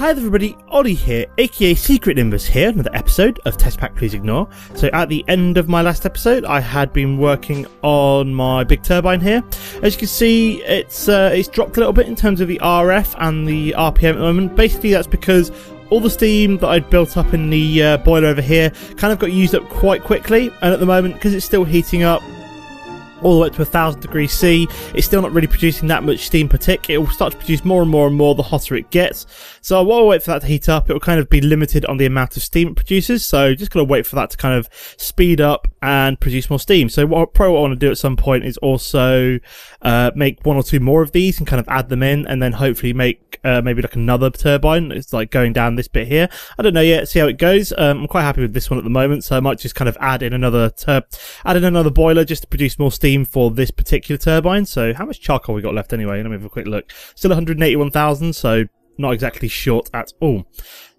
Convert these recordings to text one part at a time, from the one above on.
Hi everybody, Ollie here, aka Secret Nimbus here, another episode of Test Pack Please Ignore. So at the end of my last episode, I had been working on my big turbine here. As you can see, it's dropped a little bit in terms of the RF and the RPM at the moment. Basically that's because all the steam that I'd built up in the boiler over here kind of got used up quite quickly, and at the moment, because it's still heating up all the way up to 1000 degrees C, it's still not really producing that much steam per tick. It will start to produce more and more and more the hotter it gets. So while I wait for that to heat up, it will kind of be limited on the amount of steam it produces. So just gotta wait for that to kind of speed up and produce more steam. So probably what I want to do at some point is also make one or two more of these and kind of add them in, and then hopefully make maybe like another turbine. It's like going down this bit here. I don't know yet. See how it goes. I'm quite happy with this one at the moment, so I might just kind of add in another boiler just to produce more steam for this particular turbine. So how much charcoal we got left anyway? Let me have a quick look. Still 181,000, so not exactly short at all.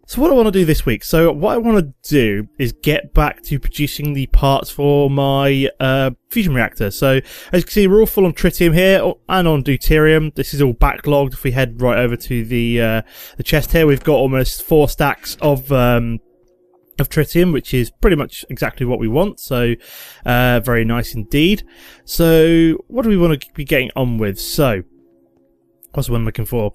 So what I want to do this week, so what I want to do is get back to producing the parts for my fusion reactor. So as you can see, we're all full on tritium here and on deuterium. This is all backlogged. If we head right over to the chest here, we've got almost 4 stacks of tritium, which is pretty much exactly what we want. So very nice indeed. So what do we want to be getting on with? So what's the one I'm looking for?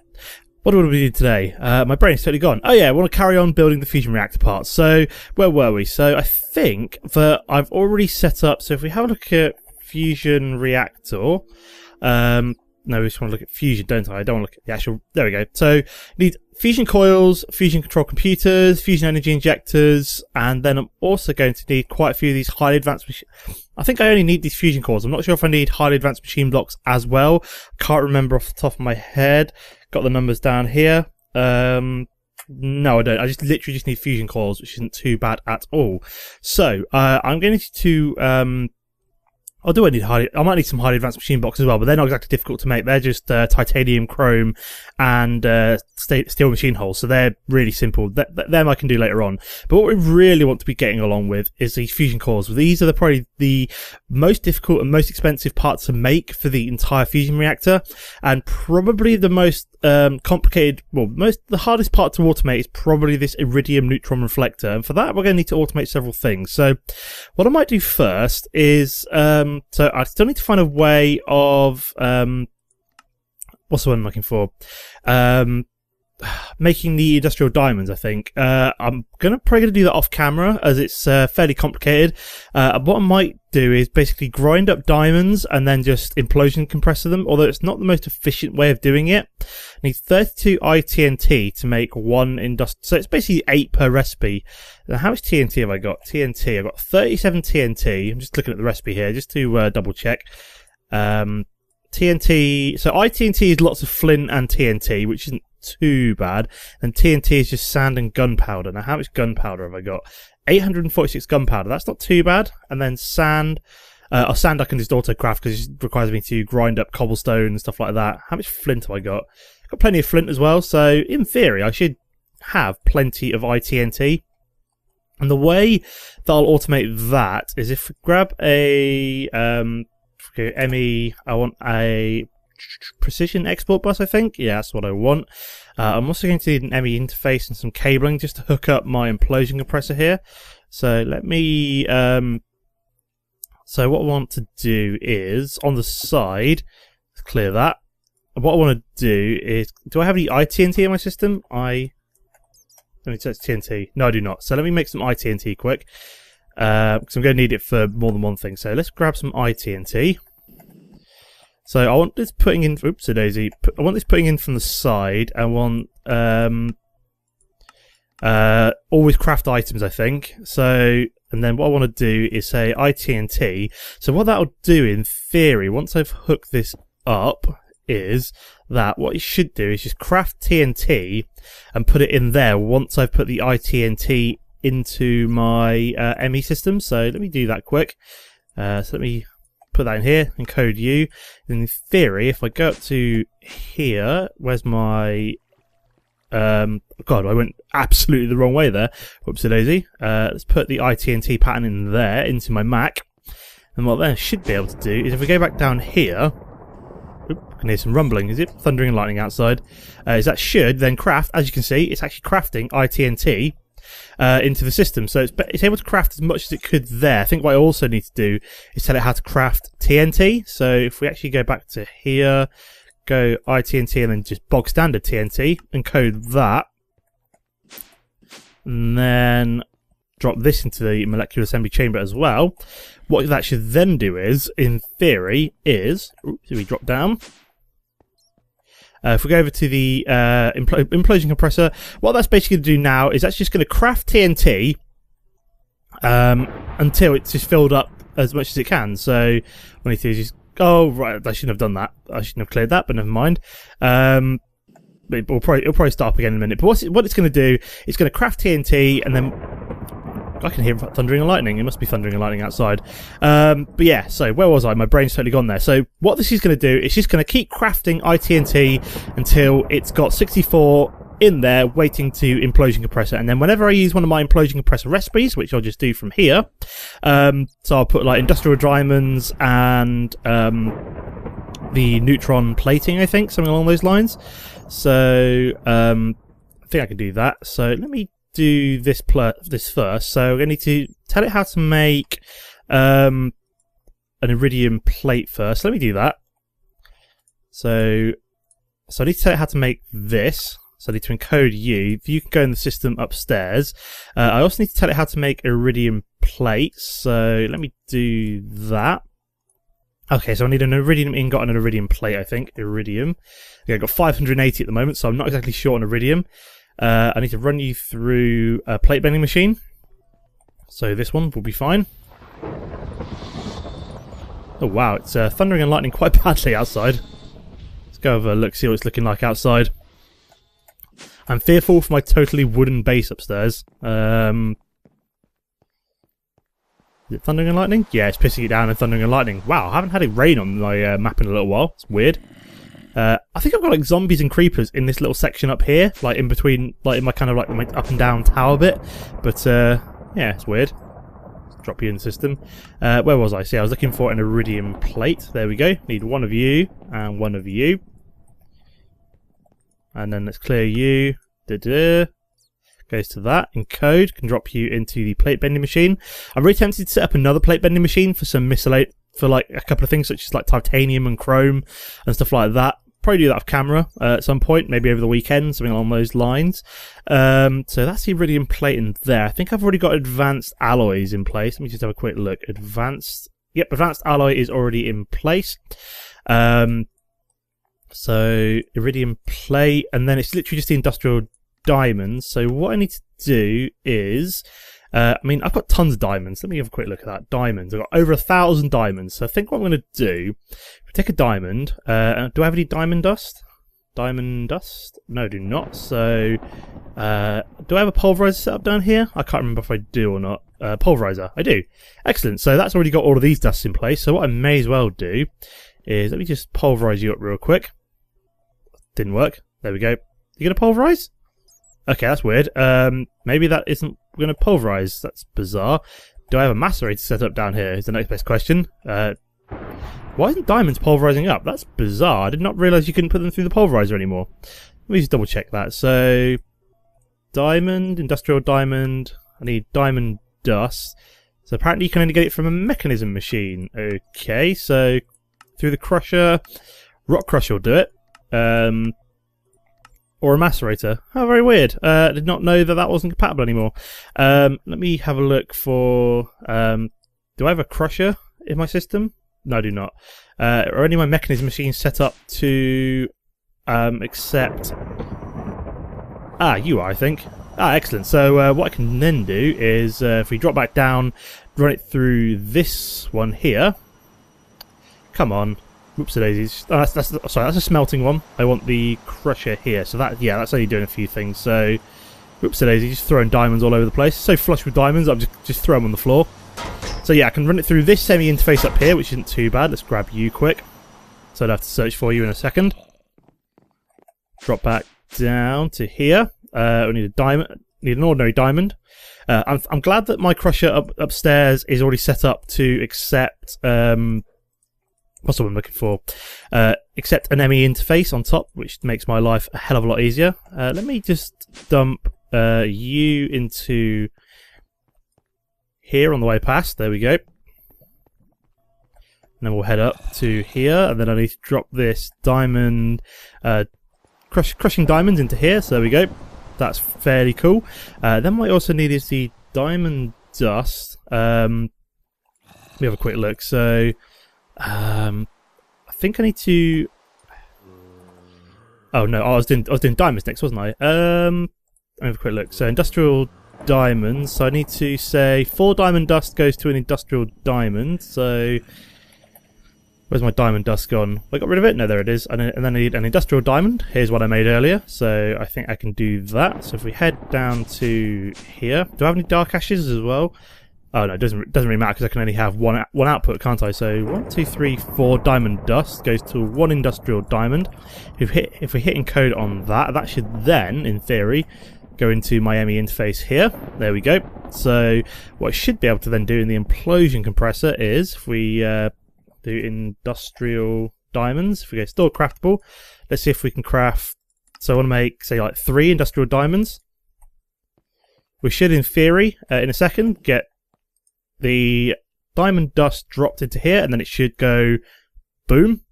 What do we want to do today? My brain's totally gone. Oh yeah, I want to carry on building the fusion reactor parts. So where were we? So I think that I've already set up, so if we have a look at fusion reactor, no, we just want to look at fusion, don't I? I don't want to look at the actual, there we go. So need fusion coils, fusion control computers, fusion energy injectors, and then I'm also going to need quite a few of these highly advanced I think I only need these fusion cores. I'm not sure if I need highly advanced machine blocks as well. Can't remember off the top of my head. Got the numbers down here. No, I don't. I just literally just need fusion cores, which isn't too bad at all. So I'm going to I might need some highly advanced machine blocks as well, but they're not exactly difficult to make. They're just titanium, chrome, and steel machine holes, so they're really simple. Them I can do later on. But what we really want to be getting along with is these fusion cores. These are probably the most difficult and most expensive parts to make for the entire fusion reactor, and probably the most complicated, the hardest part to automate is probably this iridium neutron reflector, and for that we're going to need to automate several things. So what I might do first is so I still need to find a way of what's the one I'm looking for? Making the industrial diamonds, I think. I'm probably gonna do that off camera, as it's fairly complicated. What I might do is basically grind up diamonds and then just implosion compressor them, although it's not the most efficient way of doing it. I need 32 ITNT to make one industrial, so it's basically 8 per recipe. Now how much TNT have I got? TNT, I've got 37 TNT. I'm just looking at the recipe here just to double check. TNT, so ITNT is lots of flint and TNT, which isn't too bad, and TNT is just sand and gunpowder. Now how much gunpowder have I got? 846 gunpowder, that's not too bad. And then sand, sand I can just auto craft because it requires me to grind up cobblestone and stuff like that. How much flint have I got? Got plenty of flint as well, so in theory I should have plenty of ITNT. And the way that I'll automate that is if we grab a ME, I want a precision export bus, I think. Yeah, that's what I want. I'm also going to need an ME interface and some cabling just to hook up my implosion compressor here. So let me so what I want to do is on the side, let's clear that. What I want to do is, do I have any ITNT in my system? Let me test TNT. No, I do not. So let me make some ITNT quick, because I'm going to need it for more than one thing. So let's grab some ITNT. So I want this putting in, oops, daisy. I want this putting in from the side. I want always craft items, I think. So, and then what I want to do is say ITNT. So what that'll do in theory, once I've hooked this up, is that what you should do is just craft TNT and put it in there once I've put the ITNT into my ME system. So let me do that quick. So let me put that in here and code U. In theory, if I go up to here, where's my God, I went absolutely the wrong way there. Whoopsie daisy. Let's put the ITNT pattern in there into my Mac, and what that should be able to do is if we go back down here, I can hear some rumbling. Is it thundering and lightning outside? Is that should then craft, as you can see, it's actually crafting ITNT into the system. So it's able to craft as much as it could there. I think what I also need to do is tell it how to craft TNT. So if we actually go back to here, go ITNT and then just bog standard TNT and code that. And then drop this into the molecular assembly chamber as well. What that should then do is, in theory, is... Oops, we drop down. If we go over to the implosion compressor, what that's basically going to do now is that's just going to craft TNT until it's just filled up as much as it can. So what I need to do is just... Oh, right, I shouldn't have done that. I shouldn't have cleared that, but never mind. It'll probably start up again in a minute. But what it's going to do, it's going to craft TNT, and then I can hear thundering and lightning. It must be thundering and lightning outside. But yeah, so where was I? My brain's totally gone there. So what this is going to do, it's just going to keep crafting ITNT until it's got 64 in there waiting to implosion compressor. And then whenever I use one of my implosion compressor recipes, which I'll just do from here, so I'll put like industrial diamonds and the neutron plating, I think, something along those lines. So I think I can do that. So let me do this first. So I need to tell it how to make an iridium plate first. Let me do that. So I need to tell it how to make this. So I need to encode you. If you can go in the system upstairs. I also need to tell it how to make iridium plates. So let me do that. Okay, so I need an iridium ingot and an iridium plate, I think. Iridium. Okay, I've got 580 at the moment, so I'm not exactly sure on iridium. I need to run you through a plate bending machine. So this one will be fine. Oh wow, it's thundering and lightning quite badly outside. Let's go have a look, see what it's looking like outside. I'm fearful for my totally wooden base upstairs. Is it thundering and lightning? Yeah, it's pissing it down and thundering and lightning. Wow, I haven't had it rain on my map in a little while. It's weird. I think I've got like zombies and creepers in this little section up here, like in between, like in my kind of like my up and down tower bit. But yeah, it's weird. Let's drop you in the system. Where was I? See, I was looking for an iridium plate. There we go. Need one of you and one of you. And then let's clear you. Goes to that. Encode can drop you into the plate bending machine. I'm really tempted to set up another plate bending machine for some miscellaneous, for like a couple of things such as like titanium and chrome and stuff like that. Probably do that off camera at some point, maybe over the weekend, something along those lines. So that's the iridium plate in there. I think I've already got advanced alloys in place. Let me just have a quick look. Advanced alloy is already in place. So iridium plate, and then it's literally just the industrial diamonds. So what I need to do is, I mean, I've got tons of diamonds. Let me have a quick look at that. Diamonds. I've got over 1,000 diamonds. So I think what I'm going to do, take a diamond. Do I have any diamond dust? Diamond dust? No, I do not. So, do I have a pulverizer set up down here? I can't remember if I do or not. Pulverizer. I do. Excellent. So that's already got all of these dusts in place. So what I may as well do is, let me just pulverize you up real quick. Didn't work. There we go. You going to pulverize? Okay, that's weird. Maybe that isn't going to pulverize. That's bizarre. Do I have a macerator set up down here? Is the next best question. Why isn't diamonds pulverizing up? That's bizarre. I did not realize you couldn't put them through the pulverizer anymore. Let me just double check that. So, diamond, industrial diamond. I need diamond dust. So apparently you can only get it from a mechanism machine. Okay, so through the crusher. Rock crusher will do it. Or a macerator. Oh, very weird. Did not know that wasn't compatible anymore. Let me have a look for... do I have a crusher in my system? No, I do not. Are any of my mechanism machines set up to accept... you are, I think. Excellent. So what I can then do is, if we drop back down, run it through this one here. Come on. Whoopsie-daisies. Oh, sorry, that's a smelting one. I want the crusher here. So that, yeah, that's only doing a few things. So, whoopsie-daisies, just throwing diamonds all over the place. So flush with diamonds, I'm just throw them on the floor. So yeah, I can run it through this semi-interface up here, which isn't too bad. Let's grab you quick. So I'd have to search for you in a second. Drop back down to here. We need a diamond. Need an ordinary diamond. I'm glad that my crusher upstairs is already set up to accept... what's the one I'm looking for? accept an ME interface on top, which makes my life a hell of a lot easier. Let me just dump you into here on the way past. There we go. And then we'll head up to here, and then I need to drop this diamond, crushing diamonds into here. So there we go. That's fairly cool. Then what I also need is the diamond dust. Let me have a quick look. So I think I need to. Oh no, I was doing diamonds next, wasn't I? Let me have a quick look. So industrial diamonds. So I need to say 4 diamond dust goes to an industrial diamond. So where's my diamond dust gone? I got rid of it? No, there it is. And then I need an industrial diamond. Here's what I made earlier. So I think I can do that. So if we head down to here. Do I have any dark ashes as well? Oh no, it doesn't really matter because I can only have one output, can't I? So 1, 2, 3, 4 diamond dust goes to 1 industrial diamond. If we hit encode on that, that should then, in theory, go into my ME interface here. There we go. So what I should be able to then do in the implosion compressor is if we do industrial diamonds. If we go store craftable, let's see if we can craft. So I want to make, say, like 3 industrial diamonds. We should, in theory, in a second, get the diamond dust dropped into here, and then it should go boom.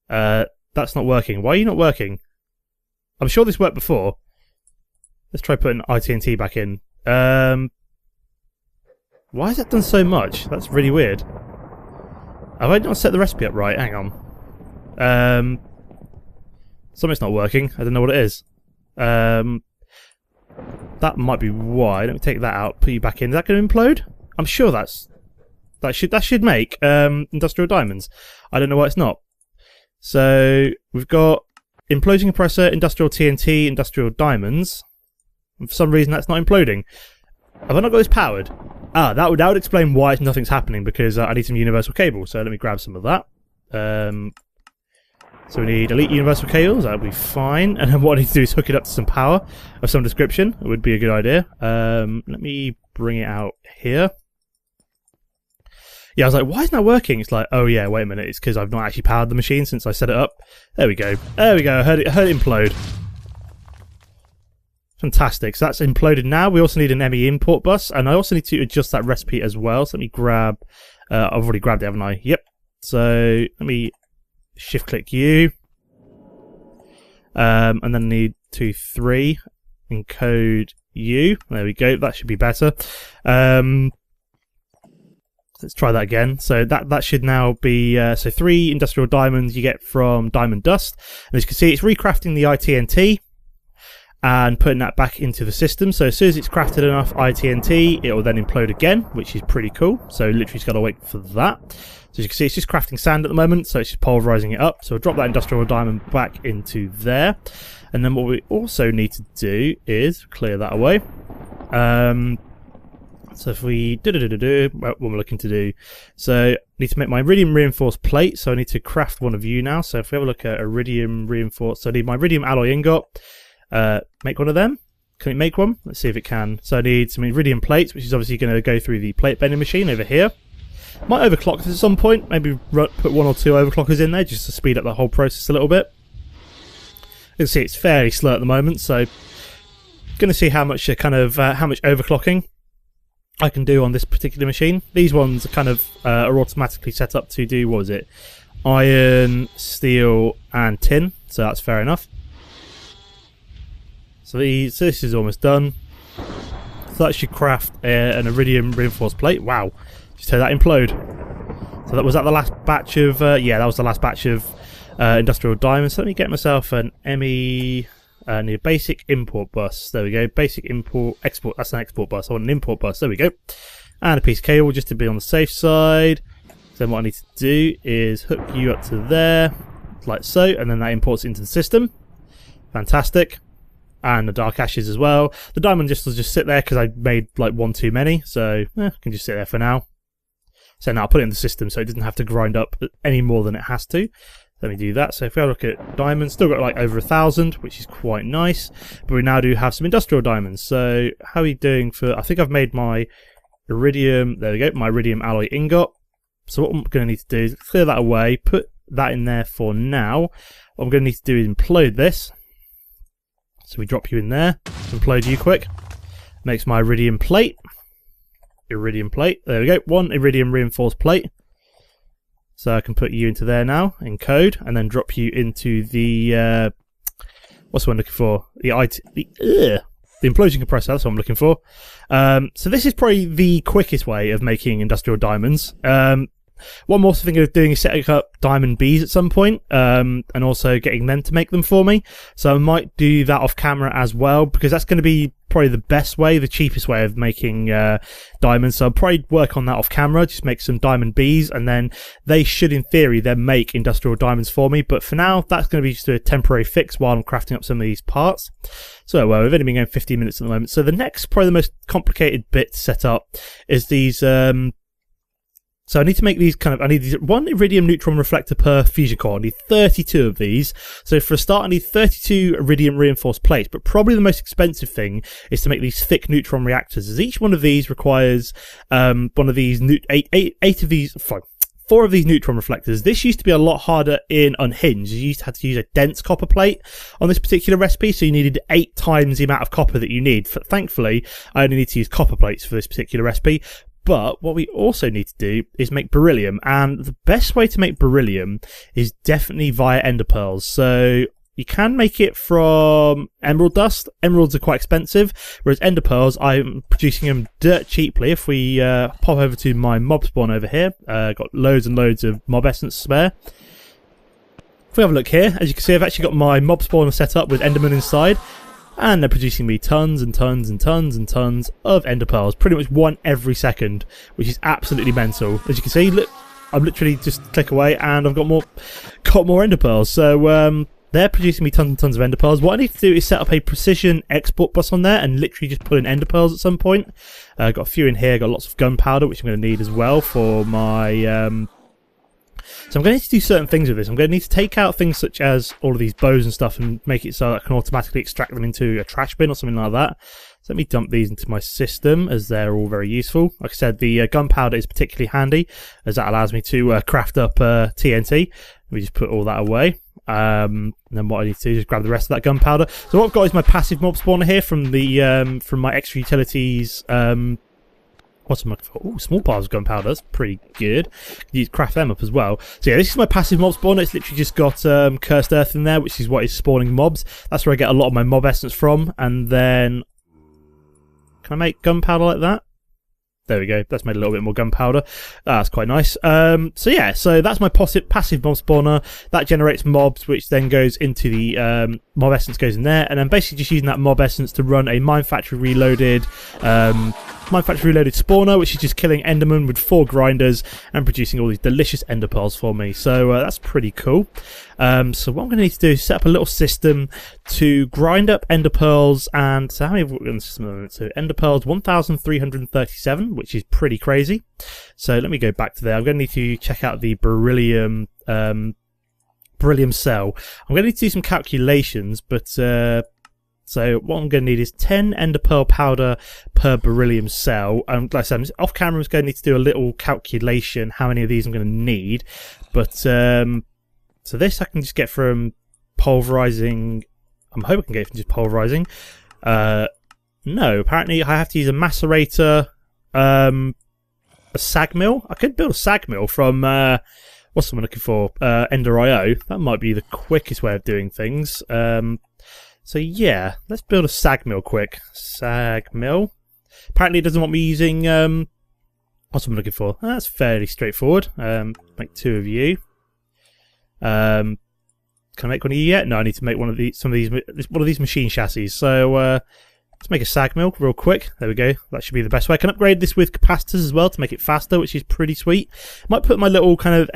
That's not working. Why are you not working? I'm sure this worked before. Let's try putting ITNT back in. Why has that done so much? That's really weird. Have I not set the recipe up right? Hang on. Something's not working. I don't know what it is. That might be why. Let me take that out, put you back in. Is that going to implode? I'm sure that should make industrial diamonds. I don't know why it's not. So we've got implosion compressor, industrial TNT, industrial diamonds. And for some reason that's not imploding. Have I not got this powered? Ah, that would explain why nothing's happening, because I need some universal cable. So let me grab some of that. So we need elite universal cables, that'll be fine. And then what I need to do is hook it up to some power of some description. It would be a good idea. Let me bring it out here. Yeah, I was like, why isn't that working? It's like, oh yeah, wait a minute, it's because I've not actually powered the machine since I set it up. There we go. There we go, I heard it implode. Fantastic, so that's imploded now. We also need an ME import bus, and I also need to adjust that recipe as well. So let me grab, I've already grabbed it, haven't I? Yep. So let me shift click U, and then need 2, 3, encode U. There we go. That should be better. Let's try that again. So that should now be so 3 industrial diamonds you get from diamond dust. And as you can see, it's recrafting the ITNT and putting that back into the system. So as soon as it's crafted enough ITNT, it will then implode again, which is pretty cool. So literally just got to wait for that. So as you can see, it's just crafting sand at the moment, so it's just pulverizing it up. So we'll drop that industrial diamond back into there. And then what we also need to do is clear that away. So if we what we're looking to do. So I need to make my iridium reinforced plate, so I need to craft one of you now. So if we have a look at iridium reinforced, so I need my iridium alloy ingot. Make one of them. Can it make one? Let's see if it can. So I need some iridium plates, which is obviously going to go through the plate bending machine over here. Might overclock this at some point. Maybe put 1 or 2 overclockers in there just to speed up the whole process a little bit. You can see it's fairly slow at the moment, so going to see how much how much overclocking I can do on this particular machine. These ones are kind of are automatically set up to do, what was it, iron, steel, and tin. So that's fair enough. So this is almost done. So that should craft an iridium reinforced plate. Wow. Just heard that implode. So that was that the last batch of yeah, that was the last batch of industrial diamonds. So let me get myself an ME need a basic import bus. There we go. Basic import export. That's an export bus. I want an import bus. There we go. And a piece of cable just to be on the safe side. So then what I need to do is hook you up to there, like so, and then that imports into the system. Fantastic. And the dark ashes as well. The diamond just will just sit there because I made like 1 too many, so I can just sit there for now. So now I'll put it in the system so it doesn't have to grind up any more than it has to. Let me do that. So if we have a look at diamonds, still got like over 1,000, which is quite nice. But we now do have some industrial diamonds. So how are we doing for? I think I've made my iridium. There we go. My iridium alloy ingot. So what I'm going to need to do is clear that away, put that in there for now. What I'm going to need to do is implode this. So we drop you in there, implode you quick. Makes my iridium plate. Iridium plate, there we go, 1 iridium reinforced plate. So I can put you into there now, in code, and then drop you into the, what's the one I'm looking for? The implosion compressor, that's what I'm looking for. So this is probably the quickest way of making industrial diamonds. One more thing of doing is setting up diamond bees at some point, and also getting them to make them for me. So I might do that off camera as well, because that's going to be probably the best way, the cheapest way of making diamonds. So I'll probably work on that off camera, just make some diamond bees, and then they should in theory then make industrial diamonds for me. But for now, that's going to be just a temporary fix while I'm crafting up some of these parts. So well, we've only been going 15 minutes at the moment. So the next, probably the most complicated bit to set up is these so I need to make these I need these 1 iridium neutron reflector per fusion core. I need 32 of these. So for a start, I need 32 iridium reinforced plates. But probably the most expensive thing is to make these thick neutron reactors, as each one of these requires one of these 4 of these neutron reflectors. This used to be a lot harder in Unhinged. You used to have to use a dense copper plate on this particular recipe, so you needed 8 times the amount of copper that you need. Thankfully, I only need to use copper plates for this particular recipe. But what we also need to do is make beryllium, and the best way to make beryllium is definitely via ender pearls. So you can make it from emerald dust. Emeralds are quite expensive, whereas ender pearls, I'm producing them dirt cheaply. If we pop over to my mob spawn over here, got loads and loads of mob essence spare. If we have a look here, as you can see, I've actually got my mob spawner set up with enderman inside. And they're producing me tons and tons and tons and tons of ender pearls, pretty much 1 every second, which is absolutely mental. As you can see, look, I'm literally just click away and I've got more ender pearls. So they're producing me tons and tons of ender pearls. What I need to do is set up a precision export bus on there and literally just put in ender pearls at some point. Got a few in here, got lots of gunpowder, which I'm going to need as well for my so I'm going to need to do certain things with this. I'm going to need to take out things such as all of these bows and stuff and make it so that I can automatically extract them into a trash bin or something like that. So let me dump these into my system, as they're all very useful. Like I said, the gunpowder is particularly handy, as that allows me to craft up TNT. We just put all that away. And then what I need to do is just grab the rest of that gunpowder. So what I've got is my passive mob spawner here from the from my extra utilities. What's am I looking for? Ooh, small piles of gunpowder. That's pretty good. You craft them up as well. So yeah, this is my passive mob spawner. It's literally just got cursed earth in there, which is what is spawning mobs. That's where I get a lot of my mob essence from. And then, can I make gunpowder like that? There we go. That's made a little bit more gunpowder. That's quite nice. So yeah, so that's my passive mob spawner. That generates mobs, which then goes into the mob essence goes in there, and then basically just using that mob essence to run a mine factory reloaded spawner, which is just killing enderman with 4 grinders and producing all these delicious ender pearls for me. So that's pretty cool. So what I'm going to need to do is set up a little system to grind up ender pearls. And so how many have we got in the system at the moment? So ender pearls 1,337, which is pretty crazy. So let me go back to there. I'm going to need to check out the beryllium cell. I'm going to need to do some calculations, but so what I'm going to need is 10 ender pearl powder per beryllium cell. Like I said, off camera, I'm going to need to do a little calculation how many of these I'm going to need. But so this I can just get from pulverizing. I'm hoping I can get it from just pulverizing. No, apparently I have to use a macerator, a sag mill. I could build a sag mill from what's someone looking for? Ender.io. That might be the quickest way of doing things. So yeah, let's build a sag mill quick. Sag mill. Apparently it doesn't want me using what's I'm looking for? That's fairly straightforward. Make 2 of you. Can I make one of you yet? No, I need to make one of these machine chassis. So let's make a sag mill real quick. There we go. That should be the best way. I can upgrade this with capacitors as well to make it faster, which is pretty sweet. Might put my little kind of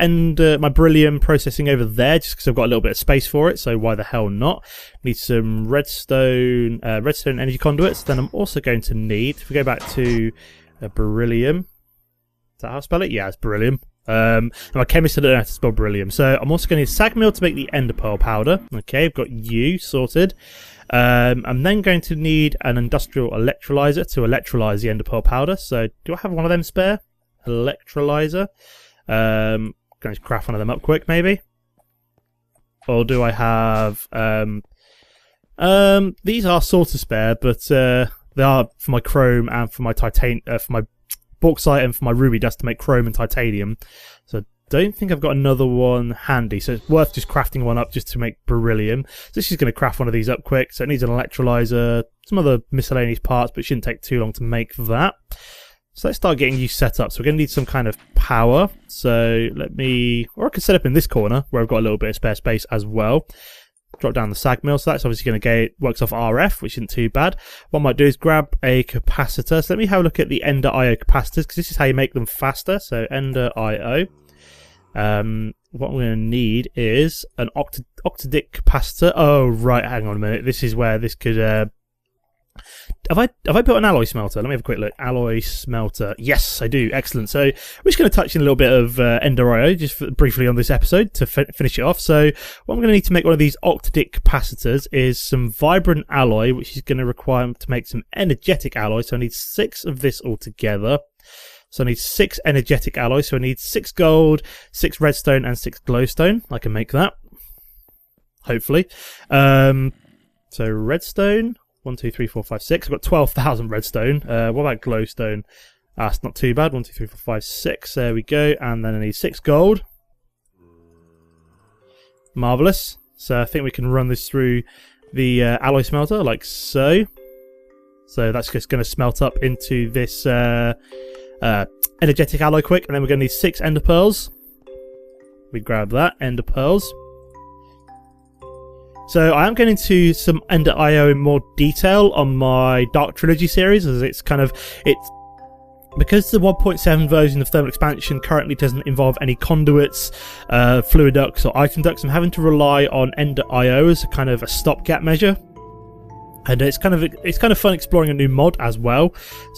my beryllium processing over there, just because I've got a little bit of space for it. So why the hell not? Need some redstone energy conduits. Then I'm also going to need, if we go back to beryllium, is that how I spell it? Yeah, it's beryllium. And my chemist didn't know how to spell beryllium. So I'm also going to need sag mill to make the ender pearl powder. Okay, I've got you sorted. I'm then going to need an industrial electrolyzer to electrolyze the ender pearl powder. So do I have one of them spare? Electrolyzer. Going to craft one of them up quick, maybe. Or do I have... these are sort of spare, but they are for my chrome and for my for my bauxite and for my ruby dust to make chrome and titanium. So I don't think I've got another one handy, so it's worth just crafting one up just to make beryllium. So this is going to craft one of these up quick. So it needs an electrolyzer, some other miscellaneous parts, but it shouldn't take too long to make that. So let's start getting you set up. So we're going to need some kind of power. So or I can set up in this corner where I've got a little bit of spare space as well. Drop down the sag mill. So that's obviously going to works off RF, which isn't too bad. What I might do is grab a capacitor. So let me have a look at the Ender IO capacitors, because this is how you make them faster. So Ender IO. What I'm going to need is an octadic capacitor. Oh, right. Hang on a minute. This is where this could... Have I built an alloy smelter? Let me have a quick look. Alloy smelter. Yes, I do. Excellent. So we're just going to touch in a little bit of Ender IO just briefly on this episode to finish it off. So what I'm going to need to make one of these octadic capacitors is some vibrant alloy, which is going to require to make some energetic alloy. So I need 6 of this altogether. So I need 6 energetic alloys. So I need 6 gold, 6 redstone, and 6 glowstone. I can make that, hopefully. So redstone. 1, 2, 3, 4, 5, 6. I've got 12,000 redstone. What about glowstone? That's not too bad. 1, 2, 3, 4, 5, 6. There we go. And then I need 6 gold. Marvellous. So I think we can run this through the alloy smelter like so. So that's just going to smelt up into this energetic alloy quick. And then we're going to need 6 ender pearls. We grab that. Ender pearls. So I am getting into some Ender IO in more detail on my Dark Trilogy series, as it's because the 1.7 version of thermal expansion currently doesn't involve any conduits, fluid ducts or item ducts. I'm having to rely on Ender IO as a kind of a stopgap measure. And it's kind of fun exploring a new mod as well.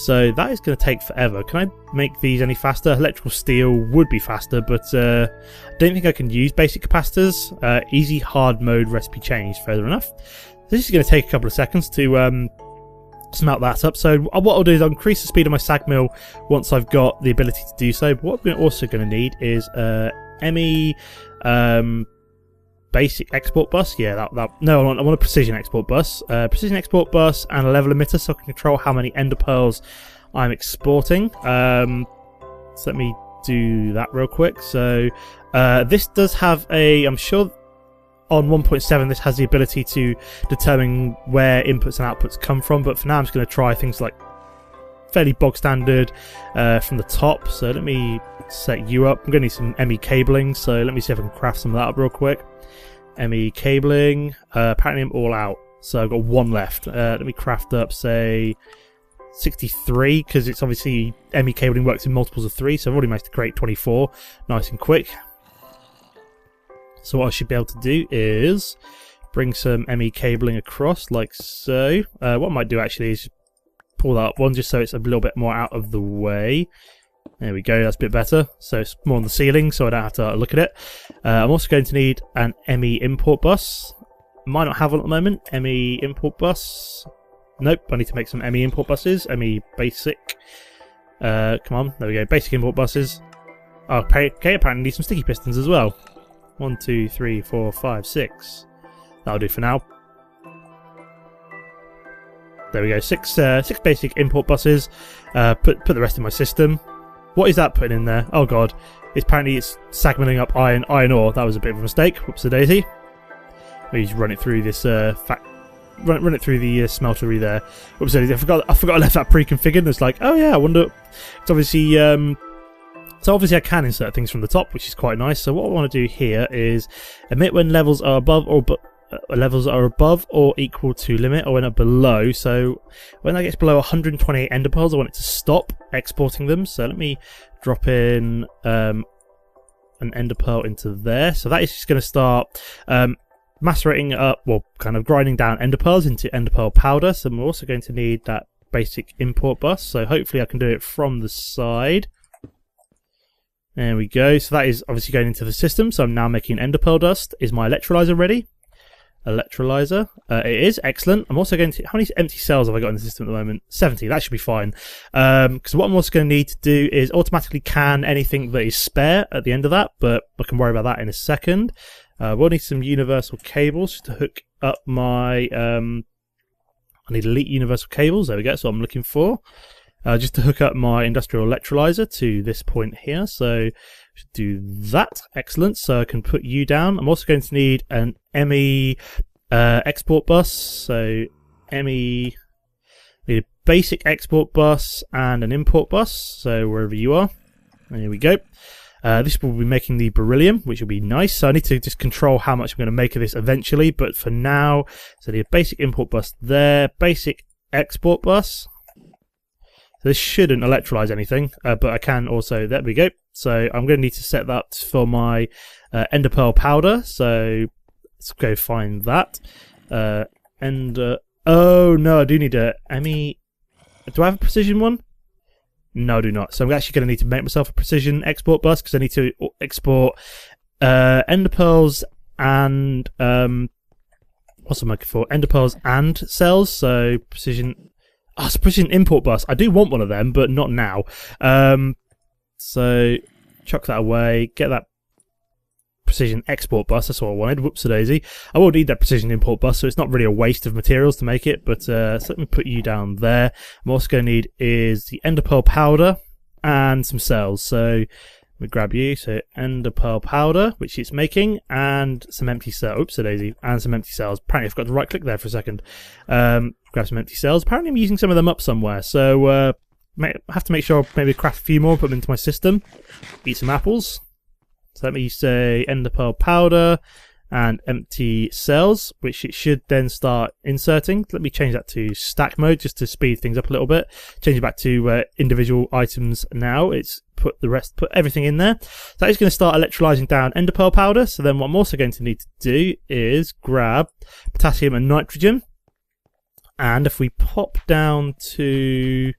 So that is going to take forever. Can I make these any faster? Electrical steel would be faster, but I don't think I can use basic capacitors. Easy hard mode recipe change. Fair enough. This is going to take a couple of seconds to smelt that up. So what I'll do is I'll increase the speed of my sag mill once I've got the ability to do so. But what we're also going to need is ME basic export bus. No, I want a precision export bus. Precision export bus and a level emitter, so I can control how many ender pearls I'm exporting. So let me do that real quick. So this does have I'm sure on 1.7 this has the ability to determine where inputs and outputs come from, but for now I'm just going to try things like fairly bog standard from the top. So let me set you up. I'm going to need some ME cabling, so let me see if I can craft some of that up real quick. ME cabling. Apparently I'm all out, so I've got 1 left. Let me craft up, say, 63, because it's obviously ME cabling works in multiples of 3, so I've already managed to create 24 nice and quick. So what I should be able to do is bring some ME cabling across like so. What I might do actually is pull that up one just so it's a little bit more out of the way. There we go, that's a bit better. So it's more on the ceiling, so I don't have to look at it. I'm also going to need an ME import bus. Might not have one at the moment. ME import bus. Nope, I need to make some ME import buses. ME basic. Come on, there we go. Basic import buses. Oh, okay, apparently need some sticky pistons as well. 1, 2, 3, 4, 5, 6. That'll do for now. There we go. 6 basic import buses. Put the rest in my system. What is that putting in there? Oh god. Apparently it's sag milling up iron ore. That was a bit of a mistake. Whoops-a-daisy. We just run it through this run it through the smeltery there. Whoops-a-daisy. I forgot I left that pre-configured. It's like, oh yeah, I wonder. It's obviously so obviously I can insert things from the top, which is quite nice. So what I want to do here is emit when levels are above or equal to limit, or when are below. So when that gets below 128 ender pearls, I want it to stop exporting them. So let me drop in an ender pearl into there. So that is just going to start macerating up, well, kind of grinding down ender pearls into ender pearl powder. So we're also going to need that basic import bus. So hopefully I can do it from the side. There we go. So that is obviously going into the system. So I'm now making ender pearl dust. Is my electrolyzer ready? electrolyzer. It is excellent. I'm also going to... How many empty cells have I got in the system at the moment? 70. That should be fine. Because what I'm also going to need to do is automatically can anything that is spare at the end of that, but I can worry about that in a second. We'll need some universal cables to hook up my... I need elite universal cables. There we go. That's what I'm looking for. Just to hook up my industrial electrolyzer to this point here. So should do that. Excellent. So I can put you down. I'm also going to need an ME export bus. So ME, need a basic export bus and an import bus. So wherever you are. And here we go. This will be making the beryllium, which will be nice. So I need to just control how much I'm going to make of this eventually. But for now, so I need a basic import bus there, basic export bus. So this shouldn't electrolyze anything, but I can also, there we go. So I'm going to need to set that for my ender pearl powder. So let's go find that. Oh no, I do need a ME. Do I have a precision one? No, I do not. So I'm actually going to need to make myself a precision export bus because I need to export ender pearls and what's I'm looking for? Ender pearls and cells. So precision. Oh, it's a precision import bus. I do want one of them, but not now. So chuck that away. Get that precision export bus. That's what I wanted. Whoops-a-daisy. I will need that precision import bus, so it's not really a waste of materials to make it. But so let me put you down there. I'm also going to need is the ender pearl powder and some cells. So let me grab you. So ender pearl powder, which it's making, and some empty cells. Oops-a-daisy. And some empty cells. Apparently I forgot to right click there for a second. Grab some empty cells. Apparently I'm using some of them up somewhere. So I have to make sure maybe craft a few more, put them into my system. Eat some apples. So let me say ender pearl powder and empty cells, which it should then start inserting. Let me change that to stack mode just to speed things up a little bit. Change it back to individual items now. It's put everything in there. So that is going to start electrolyzing down ender pearl powder. So then what I'm also going to need to do is grab potassium and nitrogen. And if we pop down to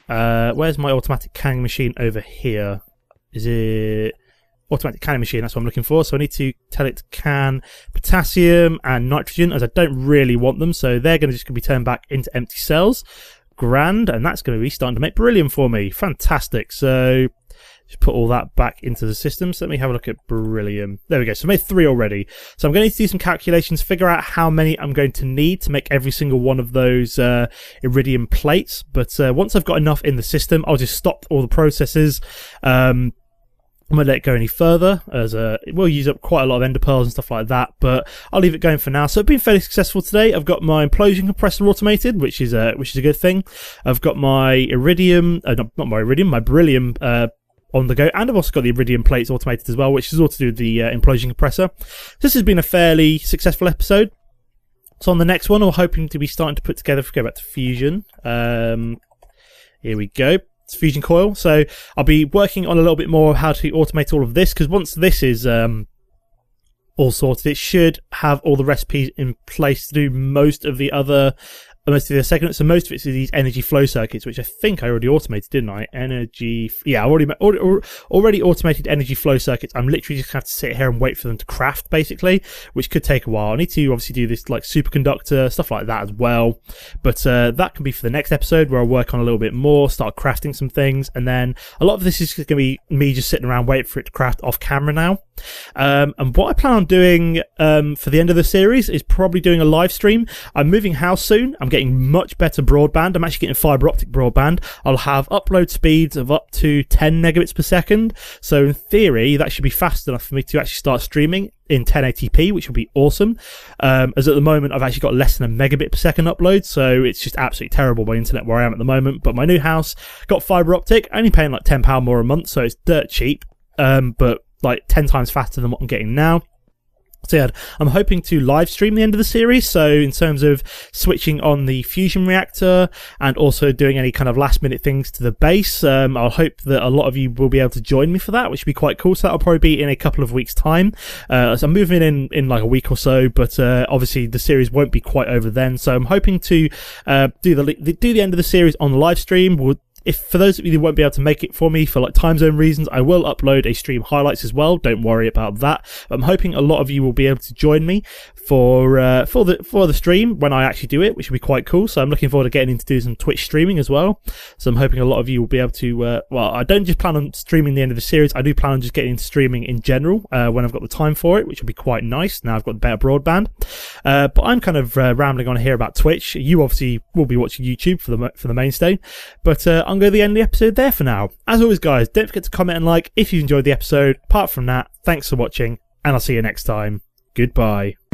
where's my automatic canning machine over here? Is it automatic canning machine? That's what I'm looking for. So I need to tell it to can potassium and nitrogen, as I don't really want them, so they're going to be turned back into empty cells. Grand, and that's going to be starting to make beryllium for me. Fantastic. So just put all that back into the system. So let me have a look at beryllium. There we go. So I made 3 already. So I'm going to need to do some calculations, figure out how many I'm going to need to make every single one of those iridium plates. But once I've got enough in the system, I'll just stop all the processes. I'm going to let it go any further, as it will use up quite a lot of ender pearls and stuff like that, but I'll leave it going for now. So I've been fairly successful today. I've got my implosion compressor automated, which is a good thing. I've got my iridium, not my iridium, my beryllium on the go, and I've also got the iridium plates automated as well, which is all to do with the implosion compressor. This has been a fairly successful episode. So on the next one, we're hoping to be starting to put together, if we go back to fusion, here we go. It's fusion coil. So I'll be working on a little bit more how to automate all of this, because once this is all sorted, it should have all the recipes in place to do most of the other segments. So most of it's these energy flow circuits, which I think I already automated, didn't I? Yeah, I already automated energy flow circuits. I'm literally just going to have to sit here and wait for them to craft, basically, which could take a while. I need to obviously do this like superconductor, stuff like that as well. But that can be for the next episode, where I'll work on a little bit more, start crafting some things, and then a lot of this is going to be me just sitting around waiting for it to craft off camera now. And what I plan on doing for the end of the series is probably doing a live stream. I'm moving house soon. I'm getting much better broadband. I'm actually getting fiber optic broadband. I'll have upload speeds of up to 10 megabits per second. So in theory, that should be fast enough for me to actually start streaming in 1080p, which will be awesome. As at the moment, I've actually got less than a megabit per second upload, so it's just absolutely terrible, my internet where I am at the moment. But my new house got fiber optic, only paying like £10 more a month, so it's dirt cheap. But like 10 times faster than what I'm getting now. So yeah, I'm hoping to live stream the end of the series. So in terms of switching on the fusion reactor and also doing any kind of last minute things to the base, I'll hope that a lot of you will be able to join me for that, which would be quite cool. So that'll probably be in a couple of weeks time. So I'm moving in like a week or so, but obviously the series won't be quite over then. So I'm hoping to do the end of the series on the live stream. If for those of you who won't be able to make it for me for like time zone reasons, I will upload a stream highlights as well. Don't worry about that. I'm hoping a lot of you will be able to join me for the stream when I actually do it, which will be quite cool. So I'm looking forward to getting into do some Twitch streaming as well. So I'm hoping a lot of you will be able to. Well, I don't just plan on streaming the end of the series. I do plan on just getting into streaming in general when I've got the time for it, which will be quite nice. Now I've got better broadband. But I'm kind of rambling on here about Twitch. You obviously will be watching YouTube for the mainstay. But I'm going to end the episode there for now. As always, guys, don't forget to comment and like if you enjoyed the episode. Apart from that, thanks for watching, and I'll see you next time. Goodbye.